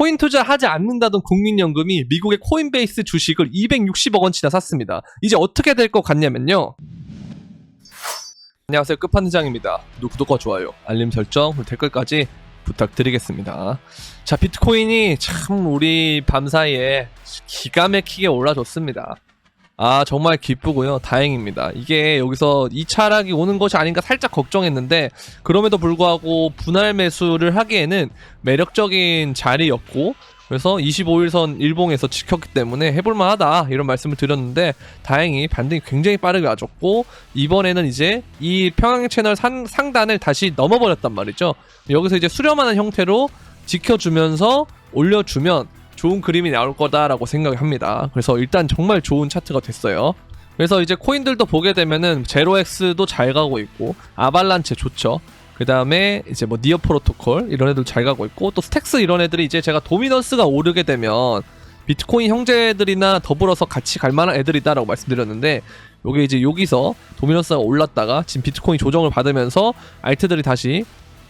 코인 투자하지 않는다던 국민연금이 미국의 코인베이스 주식을 260억 원치나 샀습니다. 이제 어떻게 될 것 같냐면요. 안녕하세요, 끝판왕입니다. 구독과 좋아요, 알림 설정, 댓글까지 부탁드리겠습니다. 자, 비트코인이 참 우리 밤사이에 기가 막히게 올라줬습니다. 아, 정말 기쁘고요. 다행입니다. 이게 여기서 이 차락이 오는 것이 아닌가 살짝 걱정했는데, 그럼에도 불구하고 분할 매수를 하기에는 매력적인 자리였고, 그래서 25일선 일봉에서 지켰기 때문에 해볼만하다 이런 말씀을 드렸는데, 다행히 반등이 굉장히 빠르게 와줬고, 이번에는 이제 이 평행 채널 상단을 다시 넘어버렸단 말이죠. 여기서 이제 수렴하는 형태로 지켜주면서 올려주면 좋은 그림이 나올 거다라고 생각합니다. 그래서 일단 정말 좋은 차트가 됐어요. 그래서 이제 코인들도 보게 되면은 제로엑스도 잘 가고 있고, 아발란체 좋죠. 그 다음에 이제 뭐 니어 프로토콜 이런 애들 잘 가고 있고, 또 스택스 이런 애들이 이제 제가 도미넌스가 오르게 되면 비트코인 형제들이나 더불어서 같이 갈 만한 애들이다라고 말씀드렸는데, 요게 이제 여기서 도미넌스가 올랐다가 지금 비트코인 조정을 받으면서 알트들이 다시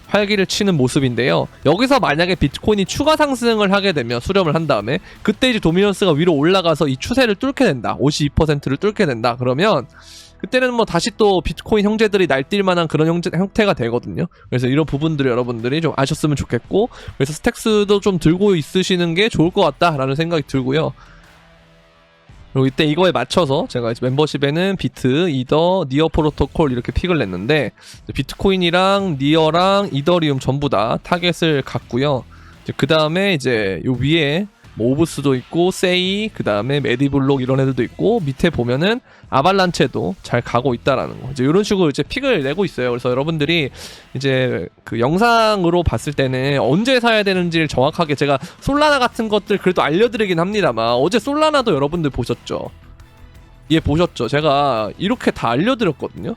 활기를 치는 모습인데요. 여기서 만약에 비트코인이 추가 상승을 하게 되면, 수렴을 한 다음에 그때 이제 도미넌스가 위로 올라가서 이 추세를 뚫게 된다, 52%를 뚫게 된다, 그러면 그때는 뭐 다시 또 비트코인 형제들이 날뛸 만한 그런 형태가 되거든요. 그래서 이런 부분들을 여러분들이 좀 아셨으면 좋겠고, 그래서 스택스도 좀 들고 있으시는 게 좋을 것 같다라는 생각이 들고요. 그리고 이때 이거에 맞춰서 제가 이제 멤버십에는 비트, 이더, 니어 프로토콜 이렇게 픽을 냈는데, 비트코인이랑 니어랑 이더리움 전부 다 타겟을 갖고요. 그 다음에 이제 요 위에 뭐 오브스도 있고, 세이, 그 다음에 메디블록 이런 애들도 있고, 밑에 보면은 아발란체도 잘 가고 있다라는 거. 이제 이런 식으로 이제 픽을 내고 있어요. 그래서 여러분들이 이제 그 영상으로 봤을 때는 언제 사야 되는지를 정확하게, 제가 솔라나 같은 것들 그래도 알려드리긴 합니다만, 어제 솔라나도 여러분들 보셨죠? 예, 보셨죠? 제가 이렇게 다 알려드렸거든요.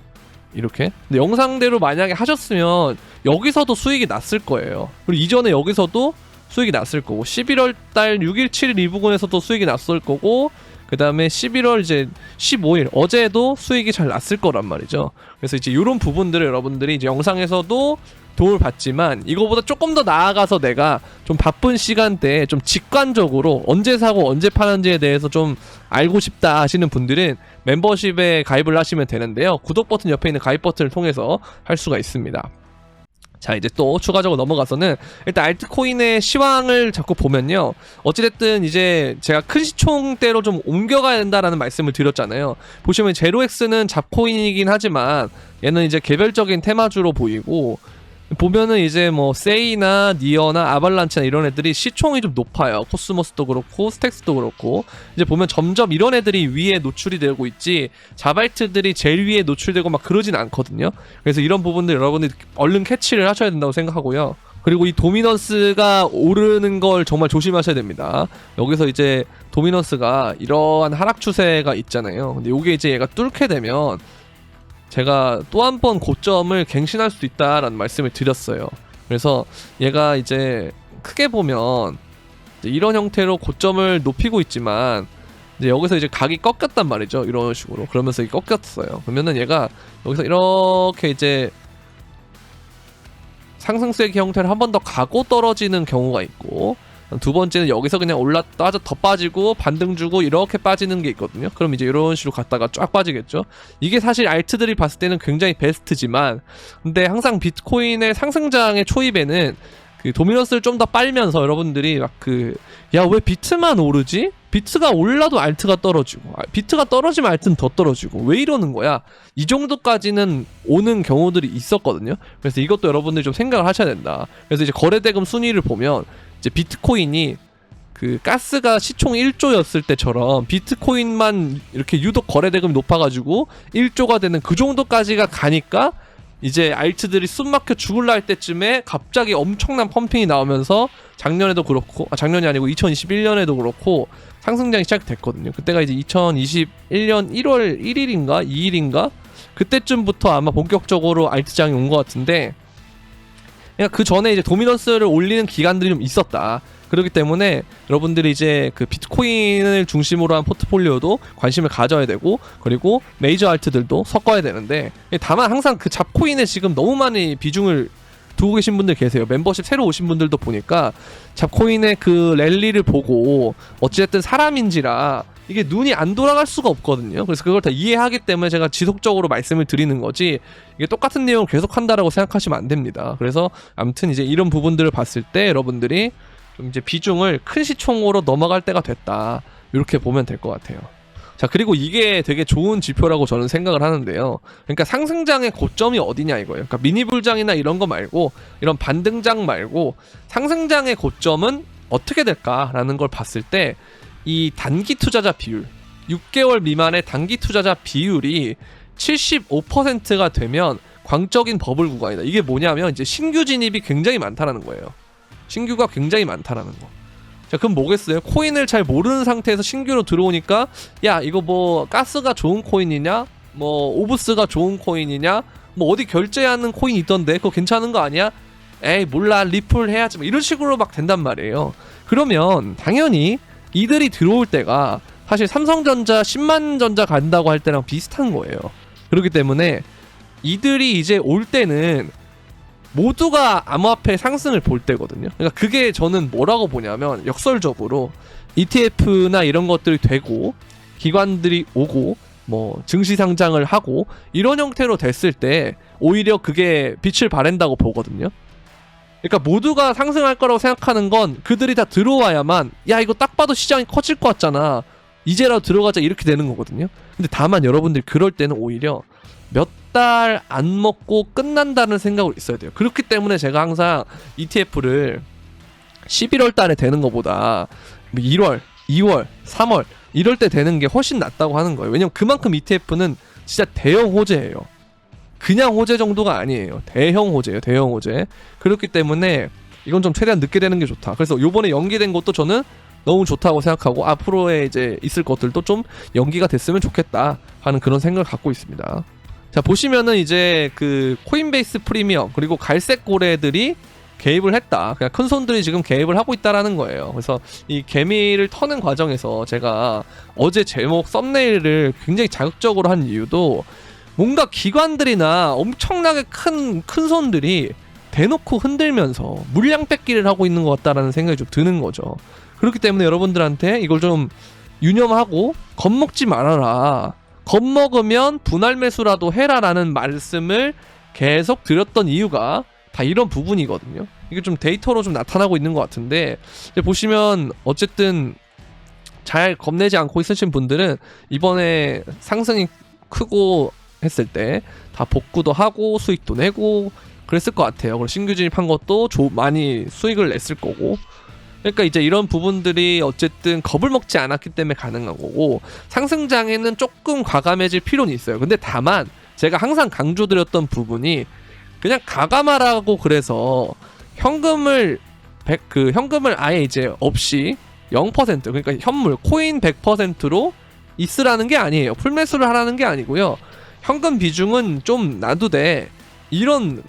이렇게. 근데 영상대로 만약에 하셨으면 여기서도 수익이 났을 거예요. 그리고 이전에 여기서도 수익이 났을 거고, 11월달 6일, 7일 이 부분에서도 수익이 났을 거고, 그 다음에 11월 이제 15일 어제도 수익이 잘 났을 거란 말이죠. 그래서 이제 이런 부분들을 여러분들이 이제 영상에서도 도움을 받지만, 이거보다 조금 더 나아가서 내가 좀 바쁜 시간대에 좀 직관적으로 언제 사고 언제 파는지에 대해서 좀 알고 싶다 하시는 분들은 멤버십에 가입을 하시면 되는데요. 구독 버튼 옆에 있는 가입 버튼을 통해서 할 수가 있습니다. 자, 이제 또 추가적으로 넘어가서는 일단 알트코인의 시황을 자꾸 보면요, 어찌됐든 이제 제가 큰 시총대로 좀 옮겨가야 된다라는 말씀을 드렸잖아요. 보시면 제로엑스는 잡코인이긴 하지만 얘는 이제 개별적인 테마주로 보이고, 보면은 이제 뭐 세이나 니어나 아발란체나 이런 애들이 시총이 좀 높아요. 코스모스도 그렇고 스택스도 그렇고. 이제 보면 점점 이런 애들이 위에 노출이 되고 있지, 자발트들이 제일 위에 노출되고 막 그러진 않거든요. 그래서 이런 부분들 여러분들이 얼른 캐치를 하셔야 된다고 생각하고요. 그리고 이 도미넌스가 오르는 걸 정말 조심하셔야 됩니다. 여기서 이제 도미넌스가 이러한 하락 추세가 있잖아요. 근데 요게 이제 얘가 뚫게 되면 제가 또 한 번 고점을 갱신할 수 있다라는 말씀을 드렸어요. 그래서 얘가 이제 크게 보면 이제 이런 형태로 고점을 높이고 있지만, 이제 여기서 이제 각이 꺾였단 말이죠. 이런 식으로. 그러면서 이게 꺾였어요. 그러면은 얘가 여기서 이렇게 이제 상승세기 형태를 한 번 더 가고 떨어지는 경우가 있고, 두 번째는 여기서 그냥 올랐다 더 빠지고 반등 주고 이렇게 빠지는 게 있거든요. 그럼 이제 이런 식으로 갔다가 쫙 빠지겠죠. 이게 사실 알트들이 봤을 때는 굉장히 베스트지만, 근데 항상 비트코인의 상승장의 초입에는 그 도미넌스를 좀 더 빨면서 여러분들이 막 야, 왜 비트만 오르지? 비트가 올라도 알트가 떨어지고, 비트가 떨어지면 알트는 더 떨어지고, 왜 이러는 거야? 이 정도까지는 오는 경우들이 있었거든요. 그래서 이것도 여러분들이 좀 생각을 하셔야 된다. 그래서 이제 거래대금 순위를 보면, 이제 비트코인이 그 가스가 시총 1조였을 때처럼 비트코인만 이렇게 유독 거래대금이 높아가지고 1조가 되는 그 정도까지가 가니까, 이제 알트들이 숨막혀 죽을라 할 때쯤에 갑자기 엄청난 펌핑이 나오면서 작년에도 그렇고, 작년이 아니고 2021년에도 그렇고 상승장이 시작됐거든요. 그때가 이제 2021년 1월 1일인가 2일인가 그때쯤부터 아마 본격적으로 알트장이 온 것 같은데, 그러니까 그 전에 이제 도미넌스를 올리는 기간들이 좀 있었다. 그렇기 때문에 여러분들이 이제 그 비트코인을 중심으로 한 포트폴리오도 관심을 가져야 되고, 그리고 메이저 알트들도 섞어야 되는데, 다만 항상 그 잡코인에 지금 너무 많이 비중을 두고 계신 분들 계세요. 멤버십 새로 오신 분들도 보니까 잡코인의 그 랠리를 보고 어찌됐든 사람인지라 이게 눈이 안 돌아갈 수가 없거든요. 그래서 그걸 다 이해하기 때문에 제가 지속적으로 말씀을 드리는 거지, 이게 똑같은 내용을 계속 한다라고 생각하시면 안 됩니다. 그래서 아무튼 이제 이런 부분들을 봤을 때 여러분들이 좀 이제 비중을 큰 시총으로 넘어갈 때가 됐다, 이렇게 보면 될 것 같아요. 자, 그리고 이게 되게 좋은 지표라고 저는 생각을 하는데요. 그러니까 상승장의 고점이 어디냐 이거예요. 그러니까 미니불장이나 이런 거 말고, 이런 반등장 말고 상승장의 고점은 어떻게 될까라는 걸 봤을 때 이 단기 투자자 비율, 6개월 미만의 단기 투자자 비율이 75%가 되면 광적인 버블 구간이다. 이게 뭐냐면 이제 신규 진입이 굉장히 많다라는 거예요. 신규가 굉장히 많다라는 거. 자, 그럼 뭐겠어요? 코인을 잘 모르는 상태에서 신규로 들어오니까 야, 이거 뭐 가스가 좋은 코인이냐? 뭐 오브스가 좋은 코인이냐? 뭐 어디 결제하는 코인 있던데 그거 괜찮은 거 아니야? 에이 몰라, 리플 해야지, 뭐 이런 식으로 막 된단 말이에요. 그러면 당연히 이들이 들어올 때가 사실 삼성전자 10만 전자 간다고 할 때랑 비슷한 거예요. 그렇기 때문에 이들이 이제 올 때는 모두가 암호화폐 상승을 볼 때거든요. 그러니까 그게 저는 뭐라고 보냐면, 역설적으로 ETF나 이런 것들이 되고 기관들이 오고 뭐 증시 상장을 하고 이런 형태로 됐을 때 오히려 그게 빛을 발한다고 보거든요. 그러니까 모두가 상승할 거라고 생각하는 건 그들이 다 들어와야만, 야 이거 딱 봐도 시장이 커질 것 같잖아, 이제라도 들어가자, 이렇게 되는 거거든요. 근데 다만 여러분들이 그럴 때는 오히려 몇 달 안 먹고 끝난다는 생각으로 있어야 돼요. 그렇기 때문에 제가 항상 ETF를 11월 달에 되는 것보다 1월, 2월, 3월 이럴 때 되는 게 훨씬 낫다고 하는 거예요. 왜냐면 그만큼 ETF는 진짜 대형 호재예요. 그냥 호재 정도가 아니에요. 대형 호재예요. 대형 호재. 그렇기 때문에 이건 좀 최대한 늦게 되는 게 좋다. 그래서 요번에 연기된 것도 저는 너무 좋다고 생각하고, 앞으로에 이제 있을 것들도 좀 연기가 됐으면 좋겠다 하는 그런 생각을 갖고 있습니다. 자, 보시면은 이제 그 코인베이스 프리미엄 그리고 갈색 고래들이 개입을 했다. 그냥 큰 손들이 지금 개입을 하고 있다라는 거예요. 그래서 이 개미를 터는 과정에서 제가 어제 제목 썸네일을 굉장히 자극적으로 한 이유도, 뭔가 기관들이나 엄청나게 큰 손들이 대놓고 흔들면서 물량 뺏기를 하고 있는 것 같다라는 생각이 좀 드는 거죠. 그렇기 때문에 여러분들한테 이걸 좀 유념하고 겁먹지 말아라, 겁먹으면 분할 매수라도 해라라는 말씀을 계속 드렸던 이유가 다 이런 부분이거든요. 이게 좀 데이터로 좀 나타나고 있는 것 같은데, 보시면 어쨌든 잘 겁내지 않고 있으신 분들은 이번에 상승이 크고 했을 때 다 복구도 하고 수익도 내고 그랬을 것 같아요. 그리고 신규 진입한 것도 많이 수익을 냈을 거고. 그러니까 이제 이런 부분들이 어쨌든 겁을 먹지 않았기 때문에 가능한 거고, 상승장에는 조금 과감해질 필요는 있어요. 근데 다만 제가 항상 강조드렸던 부분이, 그냥 가감하라고 그래서 현금을 아예 이제 없이 0%, 그러니까 현물 코인 100%로 있으라는 게 아니에요. 풀매수를 하라는 게 아니고요. 현금 비중은 좀 놔두되 이런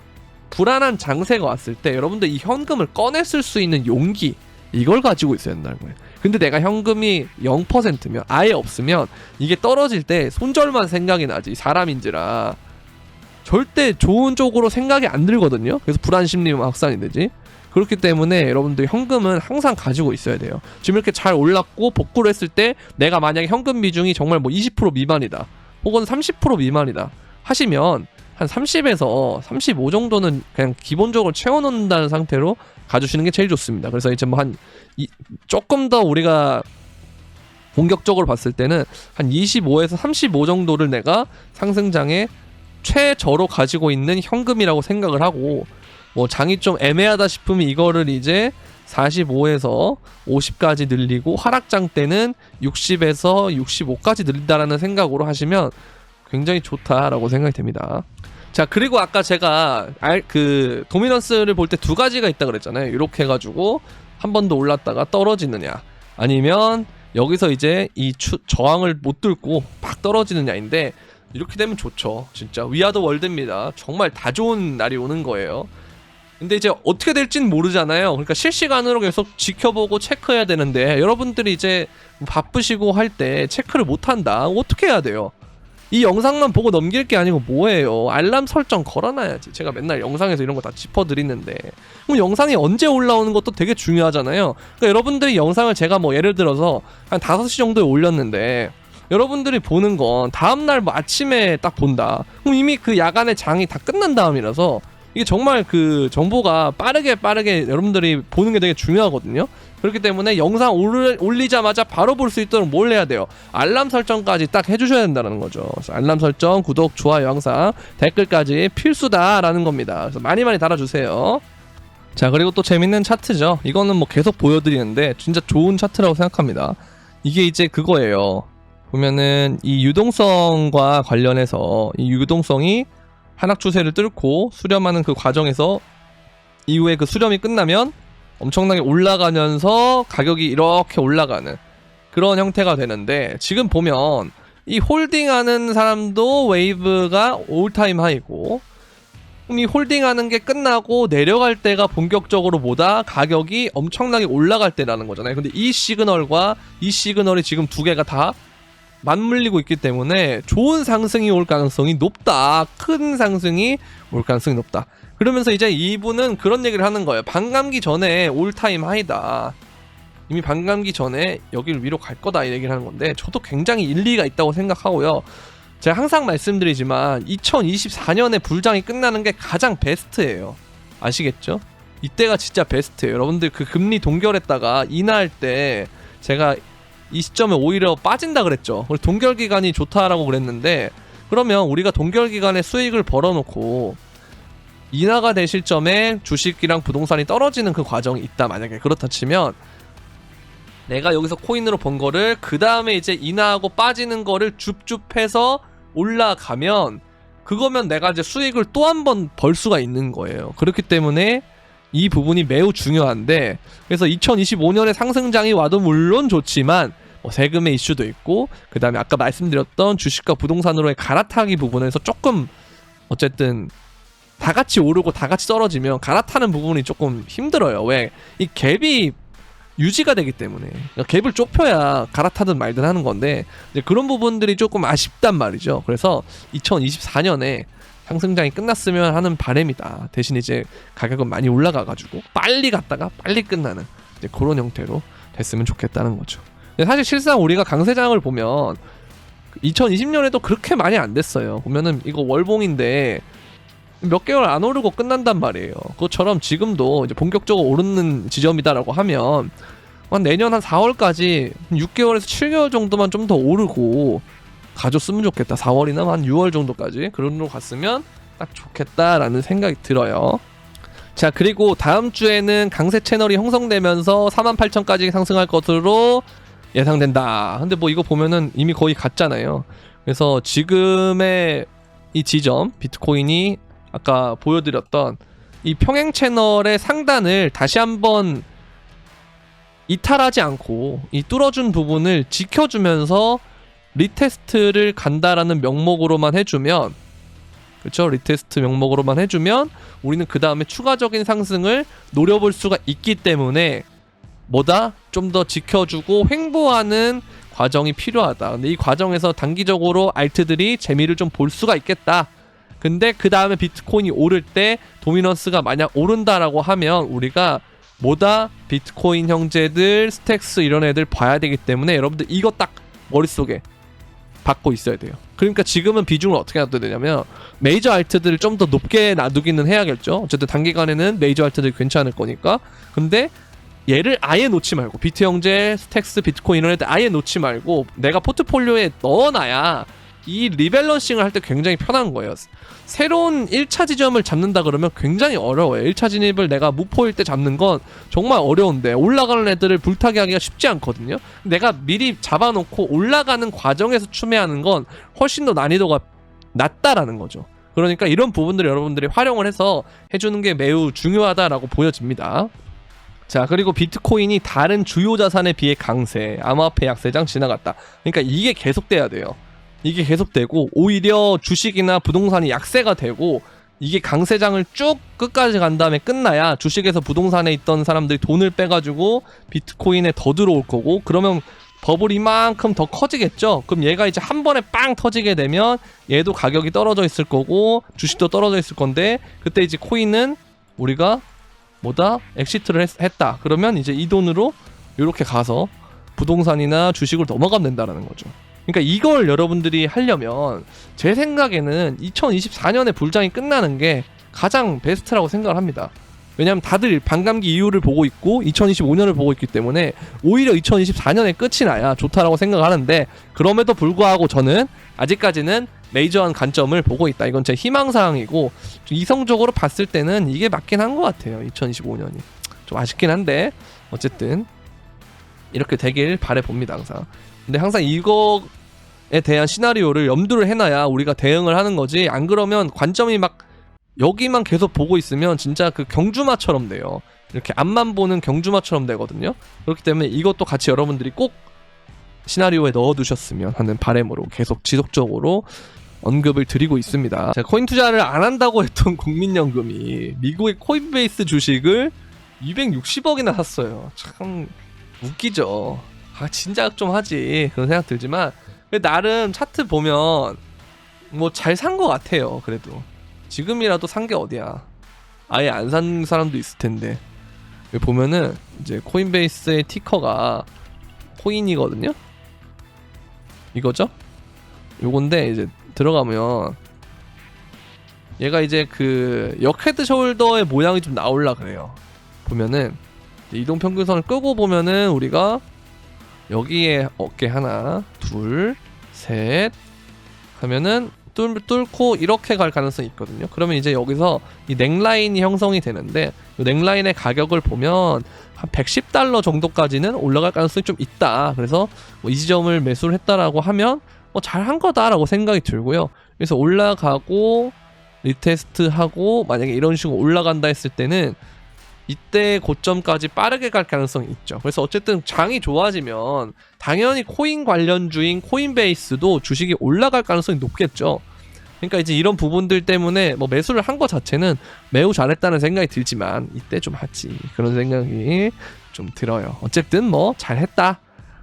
불안한 장세가 왔을 때 여러분들 이 현금을 꺼내 쓸 수 있는 용기, 이걸 가지고 있어야 된다는 거예요. 근데 내가 현금이 0%면, 아예 없으면 이게 떨어질 때 손절만 생각이 나지, 사람인지라 절대 좋은 쪽으로 생각이 안 들거든요. 그래서 불안 심리만 확산이 되지. 그렇기 때문에 여러분들 현금은 항상 가지고 있어야 돼요. 지금 이렇게 잘 올랐고 복구를 했을 때 내가 만약에 현금 비중이 정말 뭐 20% 미만이다, 혹은 30% 미만이다 하시면 한 30에서 35 정도는 그냥 기본적으로 채워놓는다는 상태로 가주시는 게 제일 좋습니다. 그래서 이제 뭐 조금 더 우리가 본격적으로 봤을 때는 한 25에서 35 정도를 내가 상승장에 최저로 가지고 있는 현금이라고 생각을 하고, 뭐 장이 좀 애매하다 싶으면 이거를 이제 45에서 50까지 늘리고, 하락장 때는 60에서 65까지 늘린다라는 생각으로 하시면 굉장히 좋다라고 생각이 됩니다. 자, 그리고 아까 제가 도미넌스를 볼 때 두 가지가 있다 그랬잖아요. 이렇게 해가지고 한 번 더 올랐다가 떨어지느냐, 아니면 여기서 이제 이 저항을 못 뚫고 막 떨어지느냐인데, 이렇게 되면 좋죠. 진짜 위아더 월드입니다. 정말 다 좋은 날이 오는 거예요. 근데 이제 어떻게 될진 모르잖아요. 그러니까 실시간으로 계속 지켜보고 체크해야 되는데, 여러분들이 이제 바쁘시고 할 때 체크를 못 한다, 어떻게 해야 돼요? 이 영상만 보고 넘길 게 아니고 뭐예요? 알람 설정 걸어놔야지. 제가 맨날 영상에서 이런 거 다 짚어드리는데 그럼 영상이 언제 올라오는 것도 되게 중요하잖아요. 그러니까 여러분들이 영상을 제가 뭐 예를 들어서 한 5시 정도에 올렸는데 여러분들이 보는 건 다음날 뭐 아침에 딱 본다. 그럼 이미 그 야간의 장이 다 끝난 다음이라서 이게 정말 그 정보가 빠르게 여러분들이 보는 게 되게 중요하거든요. 그렇기 때문에 영상 올리자마자 바로 볼 수 있도록 뭘 해야 돼요? 알람 설정까지 딱 해주셔야 된다는 거죠. 그래서 알람 설정, 구독, 좋아요, 항상 댓글까지 필수다라는 겁니다. 그래서 많이 달아주세요. 자, 그리고 또 재밌는 차트죠. 이거는 뭐 계속 보여드리는데 진짜 좋은 차트라고 생각합니다. 이게 이제 그거예요. 보면은 이 유동성과 관련해서 이 유동성이 하락 추세를 뚫고 수렴하는 그 과정에서 이후에 그 수렴이 끝나면 엄청나게 올라가면서 가격이 이렇게 올라가는 그런 형태가 되는데 지금 보면 이 홀딩하는 사람도 웨이브가 올타임 하이고 그럼 이 홀딩하는 게 끝나고 내려갈 때가 본격적으로 보다 가격이 엄청나게 올라갈 때라는 거잖아요. 근데 이 시그널과 이 시그널이 지금 두 개가 다 맞물리고 있기 때문에 좋은 상승이 올 가능성이 높다. 큰 상승이 올 가능성이 높다. 그러면서 이제 이분은 그런 얘기를 하는 거예요. 반감기 전에 올타임 하이다. 이미 반감기 전에 여기를 위로 갈 거다 이 얘기를 하는 건데 저도 굉장히 일리가 있다고 생각하고요. 제가 항상 말씀드리지만 2024년에 불장이 끝나는 게 가장 베스트예요. 아시겠죠? 이때가 진짜 베스트예요. 여러분들 그 금리 동결했다가 인하할 때 제가 이 시점에 오히려 빠진다 그랬죠. 동결기간이 좋다라고 그랬는데 그러면 우리가 동결기간에 수익을 벌어놓고 인하가 될 시점에 주식이랑 부동산이 떨어지는 그 과정이 있다. 만약에 그렇다 치면 내가 여기서 코인으로 번 거를 그 다음에 이제 인하하고 빠지는 거를 줍줍해서 올라가면 그거면 내가 이제 수익을 또 한 번 벌 수가 있는 거예요. 그렇기 때문에 이 부분이 매우 중요한데 그래서 2025년에 상승장이 와도 물론 좋지만 뭐 세금의 이슈도 있고 그 다음에 아까 말씀드렸던 주식과 부동산으로의 갈아타기 부분에서 조금 어쨌든 다 같이 오르고 다 같이 떨어지면 갈아타는 부분이 조금 힘들어요. 왜? 이 갭이 유지가 되기 때문에 그러니까 갭을 좁혀야 갈아타든 말든 하는 건데 이제 그런 부분들이 조금 아쉽단 말이죠. 그래서 2024년에 상승장이 끝났으면 하는 바람이다. 대신 이제 가격은 많이 올라가가지고 빨리 갔다가 빨리 끝나는 이제 그런 형태로 됐으면 좋겠다는 거죠. 근데 사실 실상 우리가 강세장을 보면 2020년에도 그렇게 많이 안 됐어요. 보면은 이거 월봉인데 몇 개월 안 오르고 끝난단 말이에요. 그것처럼 지금도 이제 본격적으로 오르는 지점이다라고 하면 한 내년 한 4월까지 6개월에서 7개월 정도만 좀 더 오르고 가줬으면 좋겠다. 4월이나 한 6월 정도까지 그런 정도 갔으면 딱 좋겠다라는 생각이 들어요. 자, 그리고 다음 주에는 강세 채널이 형성되면서 48,000까지 상승할 것으로 예상된다. 근데 뭐 이거 보면은 이미 거의 갔잖아요. 그래서 지금의 이 지점 비트코인이 아까 보여드렸던 이 평행 채널의 상단을 다시 한번 이탈하지 않고 이 뚫어준 부분을 지켜주면서 리테스트를 간다라는 명목으로만 해주면, 그렇죠? 리테스트 명목으로만 해주면 우리는 그 다음에 추가적인 상승을 노려볼 수가 있기 때문에 뭐다? 좀 더 지켜주고 횡보하는 과정이 필요하다. 근데 이 과정에서 단기적으로 알트들이 재미를 좀 볼 수가 있겠다. 근데 그 다음에 비트코인이 오를 때 도미넌스가 만약 오른다라고 하면 우리가 뭐다? 비트코인 형제들, 스택스 이런 애들 봐야 되기 때문에 여러분들 이거 딱 머릿속에 받고 있어야 돼요. 그러니까 지금은 비중을 어떻게 놔둬야 되냐면 메이저 알트들을 좀 더 높게 놔두기는 해야겠죠. 어쨌든 단기간에는 메이저 알트들이 괜찮을 거니까. 근데 얘를 아예 놓지 말고 비트 형제, 스택스, 비트코인 이런 애들 아예 놓지 말고 내가 포트폴리오에 넣어놔야 이 리밸런싱을 할 때 굉장히 편한 거예요. 새로운 1차 지점을 잡는다 그러면 굉장히 어려워요. 1차 진입을 내가 무포일 때 잡는 건 정말 어려운데 올라가는 애들을 불타게 하기가 쉽지 않거든요. 내가 미리 잡아놓고 올라가는 과정에서 추매하는 건 훨씬 더 난이도가 낮다라는 거죠. 그러니까 이런 부분들을 여러분들이 활용을 해서 해주는 게 매우 중요하다라고 보여집니다. 자, 그리고 비트코인이 다른 주요 자산에 비해 강세, 암호화폐 약세장 지나갔다. 그러니까 이게 계속돼야 돼요. 이게 계속되고 오히려 주식이나 부동산이 약세가 되고 이게 강세장을 쭉 끝까지 간 다음에 끝나야 주식에서 부동산에 있던 사람들이 돈을 빼가지고 비트코인에 더 들어올 거고 그러면 버블 이만큼 더 커지겠죠. 그럼 얘가 이제 한 번에 빵 터지게 되면 얘도 가격이 떨어져 있을 거고 주식도 떨어져 있을 건데, 그때 이제 코인은 우리가 뭐다? 엑시트를 했다. 그러면 이제 이 돈으로 이렇게 가서 부동산이나 주식을 넘어가면 된다라는 거죠. 그러니까 이걸 여러분들이 하려면 제 생각에는 2024년에 불장이 끝나는 게 가장 베스트라고 생각을 합니다. 왜냐하면 다들 반감기 이후를 보고 있고 2025년을 보고 있기 때문에 오히려 2024년에 끝이 나야 좋다라고 생각하는데, 그럼에도 불구하고 저는 아직까지는 메이저한 관점을 보고 있다. 이건 제 희망사항이고, 좀 이성적으로 봤을 때는 이게 맞긴 한 것 같아요. 2025년이 좀 아쉽긴 한데 어쨌든 이렇게 되길 바라봅니다 항상. 근데 항상 이거에 대한 시나리오를 염두를 해놔야 우리가 대응을 하는 거지, 안 그러면 관점이 막 여기만 계속 보고 있으면 진짜 그 경주마처럼 돼요. 이렇게 앞만 보는 경주마처럼 되거든요. 그렇기 때문에 이것도 같이 여러분들이 꼭 시나리오에 넣어두셨으면 하는 바람으로 계속 지속적으로 언급을 드리고 있습니다. 제가 코인 투자를 안 한다고 했던 국민연금이 미국의 코인베이스 주식을 260억이나 샀어요. 참 웃기죠. 아 진작 좀 하지 그런 생각 들지만, 나름 차트 보면 뭐 잘 산 것 같아요. 그래도 지금이라도 산 게 어디야. 아예 안 산 사람도 있을 텐데. 여기 보면은 이제 코인베이스의 티커가 코인이거든요. 이거죠? 요건데 이제 들어가면 얘가 이제 그 역헤드 숄더의 모양이 좀 나올라 그래요. 보면은 이동 평균선을 끄고 보면은 우리가 여기에 어깨 하나, 둘, 셋 하면은 뚫고 이렇게 갈 가능성이 있거든요. 그러면 이제 여기서 이 넥라인이 형성이 되는데, 이 넥라인의 가격을 보면 한 110달러 정도까지는 올라갈 가능성이 좀 있다. 그래서 뭐 이 지점을 매수를 했다라고 하면 뭐 잘한 거다라고 생각이 들고요. 그래서 올라가고 리테스트하고 만약에 이런 식으로 올라간다 했을 때는 이때 고점까지 빠르게 갈 가능성이 있죠. 그래서 어쨌든 장이 좋아지면 당연히 코인 관련주인 코인베이스도 주식이 올라갈 가능성이 높겠죠. 그러니까 이제 이런 부분들 때문에 뭐 매수를 한 것 자체는 매우 잘했다는 생각이 들지만 이때 좀 하지, 그런 생각이 좀 들어요. 어쨌든 뭐 잘했다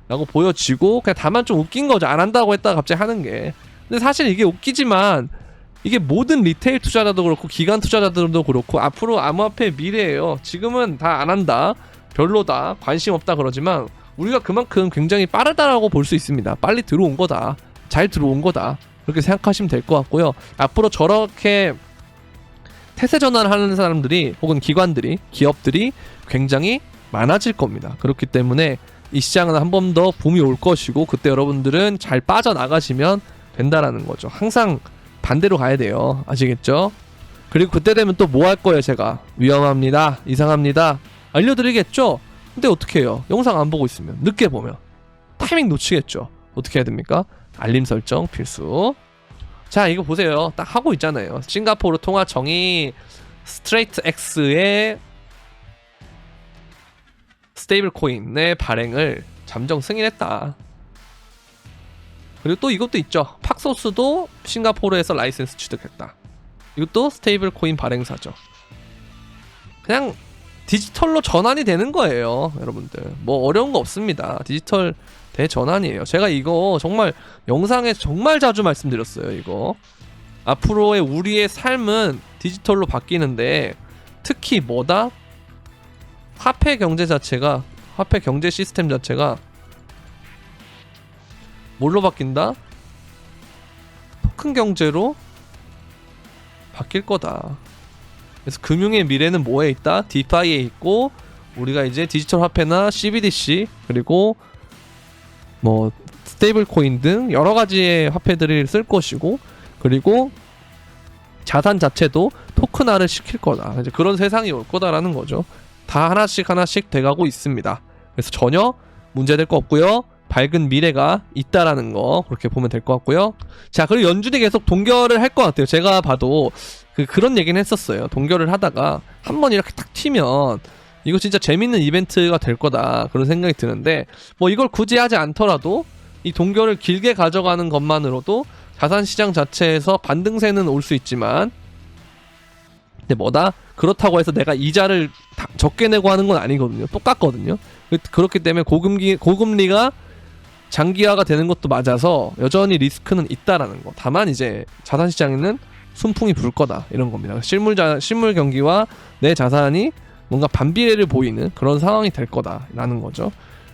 라고 보여지고, 그냥 다만 좀 웃긴 거죠. 안 한다고 했다가 갑자기 하는 게. 근데 사실 이게 웃기지만 이게 모든 리테일 투자자도 그렇고 기관 투자자들도 그렇고 앞으로 암호화폐의 미래예요. 지금은 다 안 한다, 별로다, 관심 없다 그러지만 우리가 그만큼 굉장히 빠르다라고 볼 수 있습니다. 빨리 들어온 거다, 잘 들어온 거다, 그렇게 생각하시면 될 것 같고요. 앞으로 저렇게 태세 전환을 하는 사람들이 혹은 기관들이, 기업들이 굉장히 많아질 겁니다. 그렇기 때문에 이 시장은 한 번 더 붐이 올 것이고, 그때 여러분들은 잘 빠져나가시면 된다라는 거죠. 항상 반대로 가야 돼요. 아시겠죠? 그리고 그때 되면 또 뭐 할 거예요? 제가 위험합니다, 이상합니다 알려드리겠죠? 근데 어떻게 해요? 영상 안 보고 있으면, 늦게 보면 타이밍 놓치겠죠. 어떻게 해야 됩니까? 알림 설정 필수. 자, 이거 보세요. 딱 하고 있잖아요. 싱가포르 통화청이 스트레이트 X의 스테이블 코인의 발행을 잠정 승인했다. 그리고 또 이것도 있죠. 팍소스도 싱가포르에서 라이센스 취득했다. 이것도 스테이블 코인 발행사죠. 그냥 디지털로 전환이 되는 거예요, 여러분들. 뭐 어려운 거 없습니다. 디지털 대전환이에요. 제가 이거 정말 영상에 정말 자주 말씀드렸어요. 이거 앞으로의 우리의 삶은 디지털로 바뀌는데, 특히 뭐다? 화폐 경제 자체가, 화폐 경제 시스템 자체가 뭘로 바뀐다? 토큰 경제로 바뀔 거다. 그래서 금융의 미래는 뭐에 있다? 디파이에 있고, 우리가 이제 디지털 화폐나 CBDC 그리고 뭐 스테이블 코인 등 여러 가지의 화폐들을 쓸 것이고, 그리고 자산 자체도 토큰화를 시킬 거다. 이제 그런 세상이 올 거다라는 거죠. 다 하나씩 하나씩 돼가고 있습니다. 그래서 전혀 문제될 거 없고요. 밝은 미래가 있다라는 거, 그렇게 보면 될 것 같고요. 자, 그리고 연준이 계속 동결을 할 것 같아요. 제가 봐도 그런 얘기는 했었어요. 동결을 하다가 한번 이렇게 탁 튀면 이거 진짜 재밌는 이벤트가 될 거다, 그런 생각이 드는데, 뭐 이걸 굳이 하지 않더라도 이 동결을 길게 가져가는 것만으로도 자산시장 자체에서 반등세는 올 수 있지만, 근데 뭐다? 그렇다고 해서 내가 이자를 적게 내고 하는 건 아니거든요. 똑같거든요. 그렇기 때문에 고금리가 장기화가 되는 것도 맞아서 여전히 리스크는 있다라는 거. 다만 이제 자산시장에는 순풍이 불 거다 이런 겁니다. 실물 경기와 내 자산이 뭔가 반비례를 보이는 그런 상황이 될 거다라는 거죠.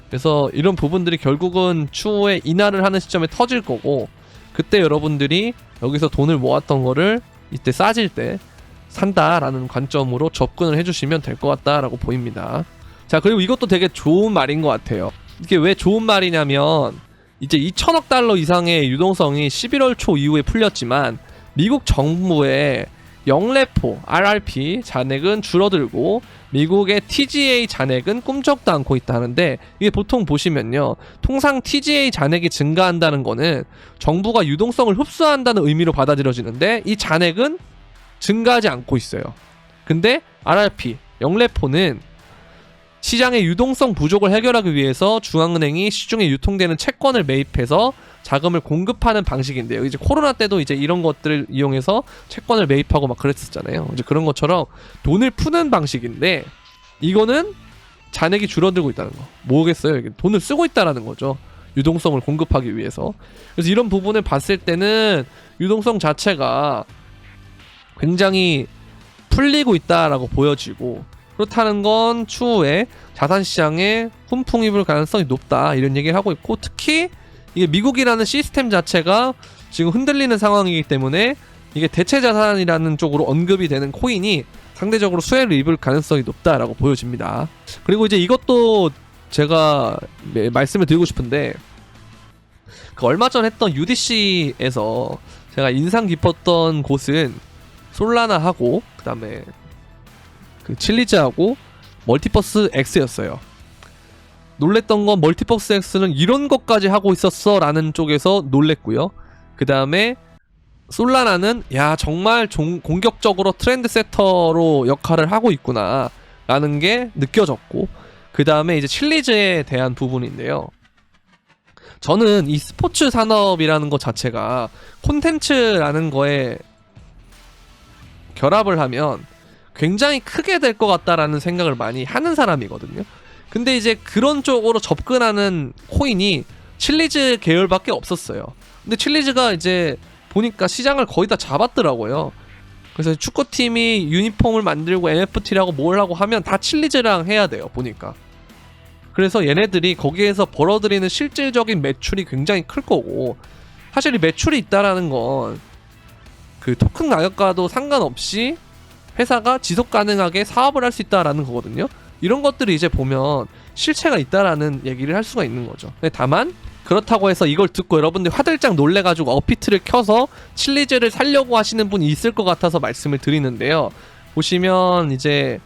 그래서 이런 부분들이 결국은 추후에 인하를 하는 시점에 터질 거고, 그때 여러분들이 여기서 돈을 모았던 거를 이때 싸질 때 산다라는 관점으로 접근을 해주시면 될 것 같다라고 보입니다. 자, 그리고 이것도 되게 좋은 말인 것 같아요. 이게 왜 좋은 말이냐면, 이제 2천억 달러 이상의 유동성이 11월 초 이후에 풀렸지만 미국 정부의 영래포 RRP 잔액은 줄어들고 미국의 TGA 잔액은 꿈쩍도 않고 있다는데, 이게 보통 보시면요, 통상 TGA 잔액이 증가한다는 거는 정부가 유동성을 흡수한다는 의미로 받아들여지는데 이 잔액은 증가하지 않고 있어요. 근데 RRP 영래포는 시장의 유동성 부족을 해결하기 위해서 중앙은행이 시중에 유통되는 채권을 매입해서 자금을 공급하는 방식인데요. 이제 코로나 때도 이제 이런 것들을 이용해서 채권을 매입하고 막 그랬었잖아요. 이제 그런 것처럼 돈을 푸는 방식인데, 이거는 잔액이 줄어들고 있다는 거. 뭐겠어요? 이게 돈을 쓰고 있다라는 거죠. 유동성을 공급하기 위해서. 그래서 이런 부분을 봤을 때는 유동성 자체가 굉장히 풀리고 있다라고 보여지고, 그렇다는 건 추후에 자산시장에 훈풍이 불 가능성이 높다 이런 얘기를 하고 있고, 특히 이게 미국이라는 시스템 자체가 지금 흔들리는 상황이기 때문에 이게 대체자산이라는 쪽으로 언급이 되는 코인이 상대적으로 수혜를 입을 가능성이 높다라고 보여집니다. 그리고 이제 이것도 제가 말씀을 드리고 싶은데, 그 얼마 전 했던 UDC에서 제가 인상 깊었던 곳은 솔라나하고 그 다음에 그 칠리즈하고 멀티버스 X였어요. 놀랬던 건 멀티버스 X는 이런 것까지 하고 있었어 라는 쪽에서 놀랬고요. 그 다음에 솔라나는 야 정말 공격적으로 트렌드 세터로 역할을 하고 있구나 라는 게 느껴졌고, 그 다음에 이제 칠리즈에 대한 부분인데요. 저는 이 스포츠 산업이라는 것 자체가 콘텐츠라는 거에 결합을 하면 굉장히 크게 될 것 같다라는 생각을 많이 하는 사람이거든요. 근데 이제 그런 쪽으로 접근하는 코인이 칠리즈 계열밖에 없었어요. 근데 칠리즈가 이제 보니까 시장을 거의 다 잡았더라고요. 그래서 축구팀이 유니폼을 만들고 NFT라고 뭘 하고 하면 다 칠리즈랑 해야 돼요, 보니까. 그래서 얘네들이 거기에서 벌어들이는 실질적인 매출이 굉장히 클 거고, 사실 이 매출이 있다라는 건 그 토큰 가격과도 상관없이 회사가 지속 가능하게 사업을 할 수 있다라는 거거든요. 이런 것들이 이제 보면 실체가 있다라는 얘기를 할 수가 있는 거죠. 다만 그렇다고 해서 이걸 듣고 여러분들이 화들짝 놀래가지고 어피트를 켜서 칠리즈를 살려고 하시는 분이 있을 것 같아서 말씀을 드리는데요. 보시면 이제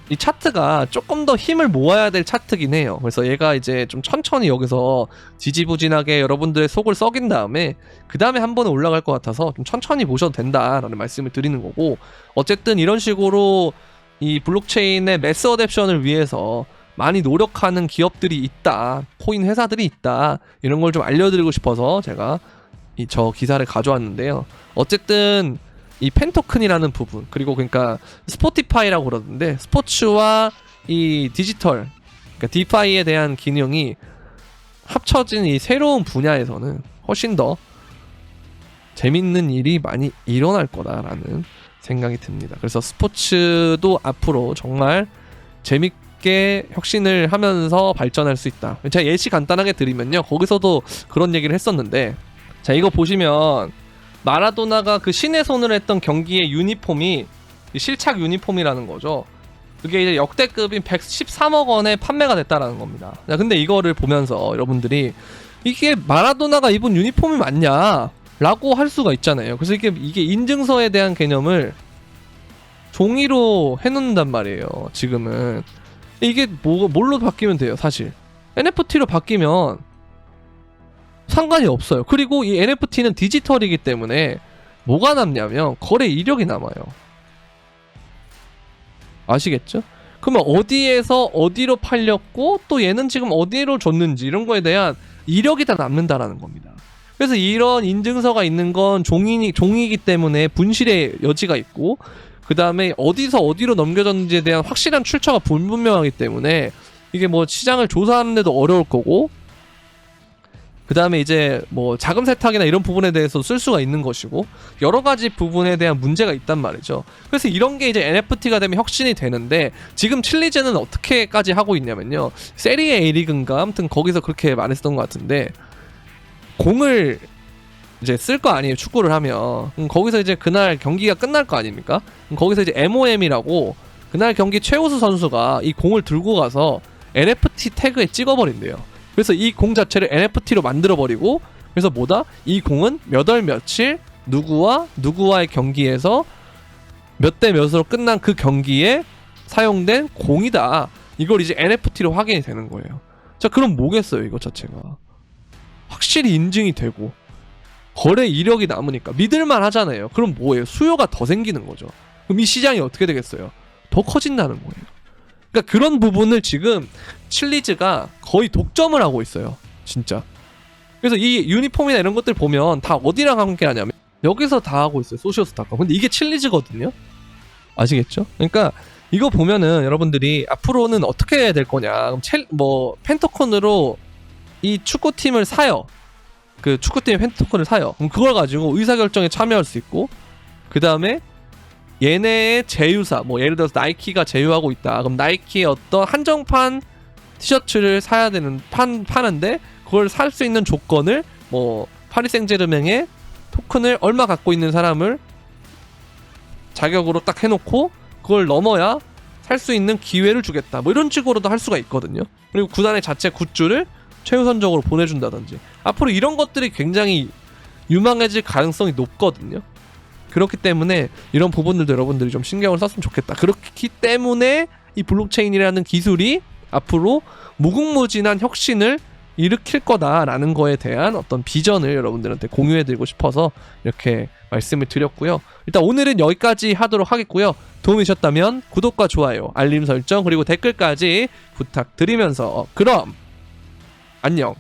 이 차트가 조금 더 힘을 모아야 될 차트긴 해요. 그래서 얘가 이제 좀 천천히 여기서 지지부진하게 여러분들의 속을 썩인 다음에 그 다음에 한 번에 올라갈 것 같아서 좀 천천히 보셔도 된다라는 말씀을 드리는 거고, 어쨌든 이런 식으로 이 블록체인의 매스 어댑션을 위해서 많이 노력하는 기업들이 있다, 코인 회사들이 있다, 이런 걸 좀 알려드리고 싶어서 제가 저 기사를 가져왔는데요. 어쨌든 이 펜토큰이라는 부분, 그리고 그러니까 스포티파이라고 그러던데, 스포츠와 이 디지털, 그러니까 디파이에 대한 기능이 합쳐진 이 새로운 분야에서는 훨씬 더 재밌는 일이 많이 일어날 거다라는 생각이 듭니다. 그래서 스포츠도 앞으로 정말 재밌게 혁신을 하면서 발전할 수 있다. 제가 예시 간단하게 드리면요, 거기서도 그런 얘기를 했었는데, 자 이거 보시면 마라도나가 그 신의 손을 했던 경기의 유니폼이 실착 유니폼이라는 거죠. 그게 이제 역대급인 113억 원에 판매가 됐다라는 겁니다. 자, 근데 이거를 보면서 여러분들이 이게 마라도나가 입은 유니폼이 맞냐? 라고 할 수가 있잖아요. 그래서 이게 인증서에 대한 개념을 종이로 해놓는단 말이에요. 지금은 이게 뭘로 바뀌면 돼요? 사실 NFT로 바뀌면 상관이 없어요. 그리고 이 NFT는 디지털이기 때문에 뭐가 남냐면 거래 이력이 남아요. 아시겠죠? 그러면 어디에서 어디로 팔렸고 또 얘는 지금 어디로 줬는지 이런 거에 대한 이력이 다 남는다라는 겁니다. 그래서 이런 인증서가 있는 건 종이기 때문에 분실의 여지가 있고, 그 다음에 어디서 어디로 넘겨졌는지에 대한 확실한 출처가 불분명하기 때문에 이게 뭐 시장을 조사하는 데도 어려울 거고, 그 다음에 이제 뭐 자금 세탁이나 이런 부분에 대해서 쓸 수가 있는 것이고 여러 가지 부분에 대한 문제가 있단 말이죠. 그래서 이런 게 이제 NFT가 되면 혁신이 되는데 지금 칠리즈는 어떻게까지 하고 있냐면요. 세리에 A리그인가 아무튼 거기서 그렇게 말했던 것 같은데 공을 이제 쓸 거 아니에요. 축구를 하면 거기서 이제 그날 경기가 끝날 거 아닙니까? 거기서 이제 MOM이라고 그날 경기 최우수 선수가 이 공을 들고 가서 NFT 태그에 찍어버린대요. 그래서 이 공 자체를 NFT로 만들어버리고 그래서 뭐다? 이 공은 몇 월 며칠 누구와 누구와의 경기에서 몇 대 몇으로 끝난 그 경기에 사용된 공이다. 이걸 이제 NFT로 확인이 되는 거예요. 자, 그럼 뭐겠어요, 이거 자체가. 확실히 인증이 되고 거래 이력이 남으니까 믿을만 하잖아요. 그럼 뭐예요? 수요가 더 생기는 거죠. 그럼 이 시장이 어떻게 되겠어요? 더 커진다는 거예요. 그러니까 그런 부분을 지금 칠리즈가 거의 독점을 하고 있어요. 진짜. 그래서 이 유니폼이나 이런 것들 보면 다 어디랑 함께 하냐면 여기서 다 하고 있어요. 소시오스타과. 근데 이게 칠리즈거든요. 아시겠죠? 그러니까 이거 보면은 여러분들이 앞으로는 어떻게 해야 될 거냐. 그럼 펜토콘으로 이 축구팀을 사요. 그 축구팀의 펜토콘을 사요. 그럼 그걸 가지고 의사결정에 참여할 수 있고 그 다음에 얘네의 제휴사, 뭐 예를 들어서 나이키가 제휴하고 있다. 그럼 나이키의 어떤 한정판 티셔츠를 사야 되는 파는데 그걸 살 수 있는 조건을 뭐 파리 생제르맹의 토큰을 얼마 갖고 있는 사람을 자격으로 딱 해놓고 그걸 넘어야 살 수 있는 기회를 주겠다. 뭐 이런 식으로도 할 수가 있거든요. 그리고 구단의 자체 굿즈를 최우선적으로 보내준다든지 앞으로 이런 것들이 굉장히 유망해질 가능성이 높거든요. 그렇기 때문에 이런 부분들도 여러분들이 좀 신경을 썼으면 좋겠다. 그렇기 때문에 이 블록체인이라는 기술이 앞으로 무궁무진한 혁신을 일으킬 거다라는 거에 대한 어떤 비전을 여러분들한테 공유해드리고 싶어서 이렇게 말씀을 드렸고요. 일단 오늘은 여기까지 하도록 하겠고요. 도움이 되셨다면 구독과 좋아요, 알림 설정 그리고 댓글까지 부탁드리면서 그럼 안녕.